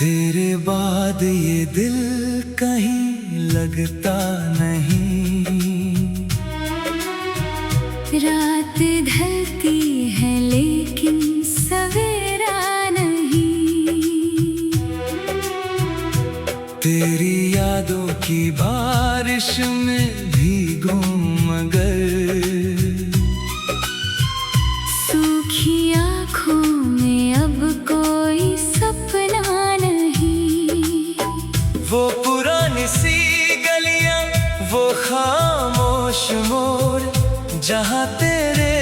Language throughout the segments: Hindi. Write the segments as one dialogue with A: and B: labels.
A: तेरे बाद ये दिल कहीं लगता नहीं।
B: रात ढलती है लेकिन सवेरा नहीं।
A: तेरी यादों की बारिश में भीगूं मगर
B: सूखी आँखों में अब कोई सपना नहीं।
A: वो पुरानी सी गलियां, वो खामोश मोड़, जहाँ तेरे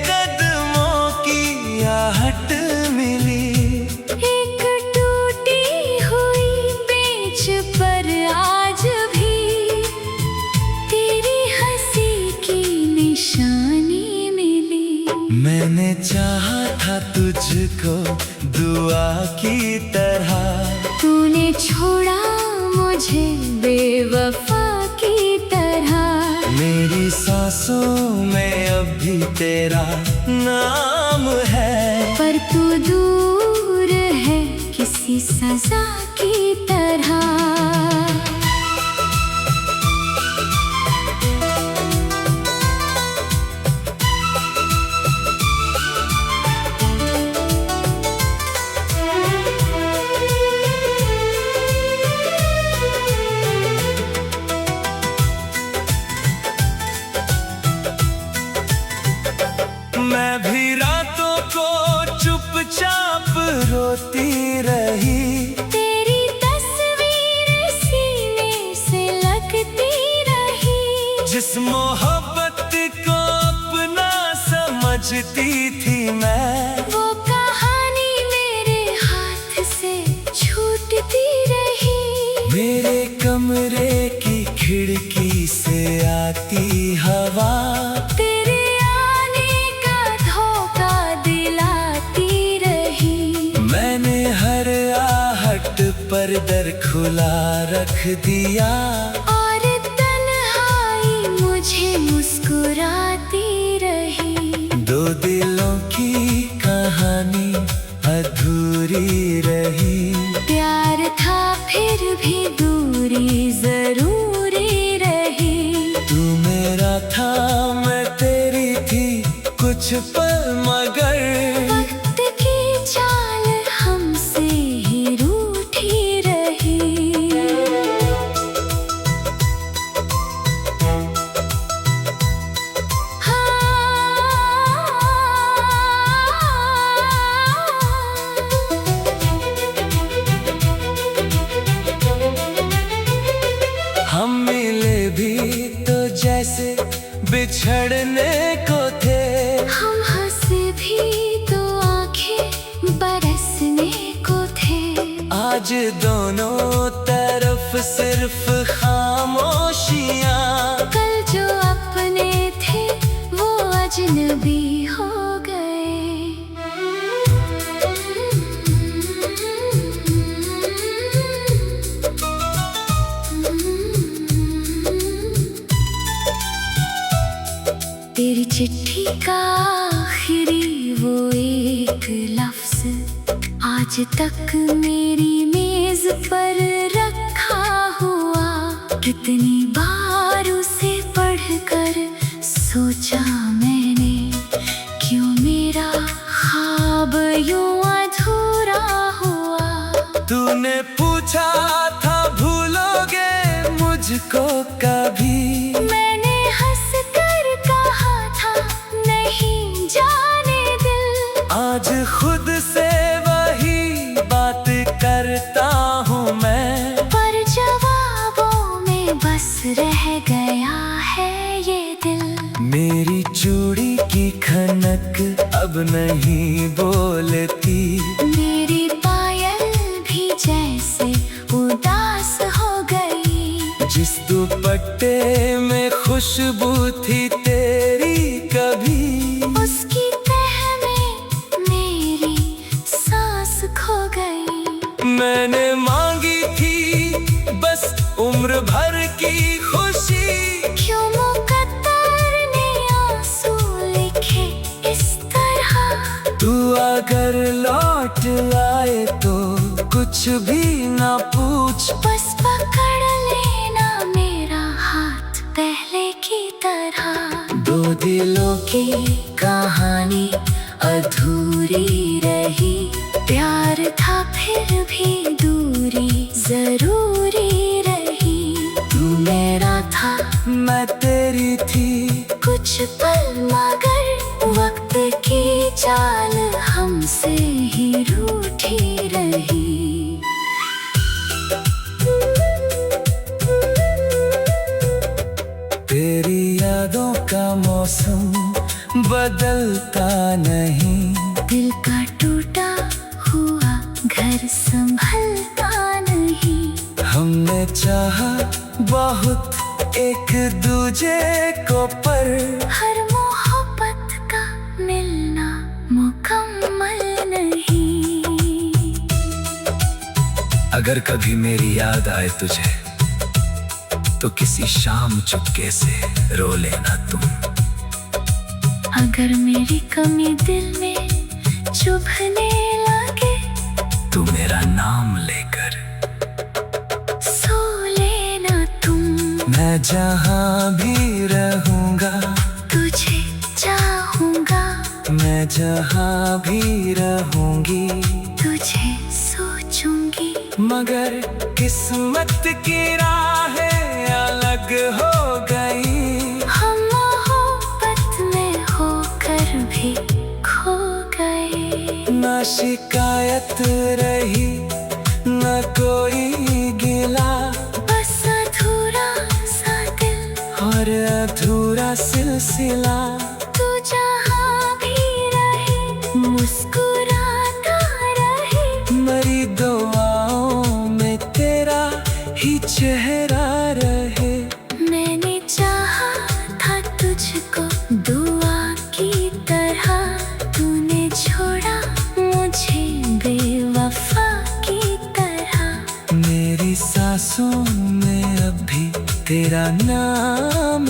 A: कदमों की आहट मिली।
B: एक टूटी हुई बेंच पर आज भी तेरी हंसी की निशानी मिली।
A: मैंने चाहा था तुझको दुआ की तरह,
B: तूने छोड़ा मुझे बेवफा की तरह।
A: मेरी सांसों में अब भी तेरा नाम है,
B: पर तू दूर है किसी सजा की तरह।
A: मैं भी रातों को चुपचाप रोती रही।
B: तेरी तस्वीर सीने से लगती रही।
A: जिस मोहब्बत को अपना समझती थी मैं,
B: वो कहानी मेरे हाथ से छूटती रही।
A: मेरे कमरे की खिड़की से आती हवा
B: तेरे आने का धोखा दिलाती रही।
A: मैंने हर आहट पर दर खुला रख दिया,
B: और तन्हाई मुझे मुस्कुराती रही।
A: दो दिलों की कहानी अधूरी रही।
B: प्यार था फिर भी दूरी जरूरी रही।
A: तू मेरा था मैं तेरी थी कुछ पल मगर
B: वक्त की चाल हमसे ही रूठी रही।
A: हम मिले भी तो जैसे बिछड़ने को थे।
B: हम हंसे भी तो आंखें बरसने को थे।
A: आज दोनों तरफ सिर्फ खामोशियाँ,
B: कल जो अपने थे वो अजनबी हो गए। तेरी चिट्ठी का आखिरी वो एक लफ्ज आज तक मेरी मेज पर रखा हुआ। कितनी बार उसे पढ़कर सोचा मैंने, क्यों मेरा ख्वाब यूं अधूरा हुआ।
A: तूने पूछा था भूलोगे मुझको कभी,
B: मैंने हंस कर कहा था नहीं जाने दिल।
A: आज खुद से वही बात करता हूँ मैं,
B: पर जवाबों में बस रह गया है ये दिल।
A: मेरी चूड़ी की खनक अब नहीं बोलती।
B: मेरी पायल भी जैसे उदास हो गई।
A: जिस दुपट्टे में खुशबू थी तेरी कभी,
B: उसकी तह में मेरी सांस खो गई।
A: मैंने मांगी थी बस उम्र भर की खुशी।
B: क्यों मुकद्दर ने आंसू लिखे इस तरह।
A: तू अगर लौट आए तो कुछ भी ना पूछ,
B: बस पकड़ लेना मेरा हाथ पहले की तरह।
A: दो दिलों की कहानी अधूरी रही,
B: प्यार था फिर भी दूरी जरूरी रही।
A: तू मेरा था मैं तेरी थी,
B: कुछ पल मगर वक्त की चाल हमसे ही रूठी रही।
A: तेरी यादों का मौसम बदलता नहीं,
B: दिल का टूटा हुआ घर संभलता नहीं।
A: हमने चाहा बहुत एक दूजे को, पर
B: हर मोहब्बत का मिलना मुकम्मल नहीं।
A: अगर कभी मेरी याद आए तुझे तो किसी शाम चुपके से रो लेना तुम।
B: अगर मेरी कमी दिल में चुभने लगे,
A: तू मेरा नाम लेकर
B: सो लेना तुम।
A: मैं जहाँ भी रहूँगा
B: तुझे चाहूँगा,
A: मैं जहाँ भी रहूँगी
B: तुझे सोचूंगी।
A: मगर किस्मत की राहें अलग हो गई,
B: हम मोहब्बत में होकर भी खो गए।
A: न शिकायत रही न कोई गिला,
B: बस अधूरा सा दिल
A: और अधूरा सिलसिला।
B: तू जहाँ भी रहे मुस्कुराता रहे,
A: मरी दुआओं में तेरा ही चेहरा रहे।
B: मैंने चाहा था तुझको दुआ की तरह, तूने छोड़ा मुझे बेवफा की तरह।
A: मेरी सांसों में अब भी तेरा नाम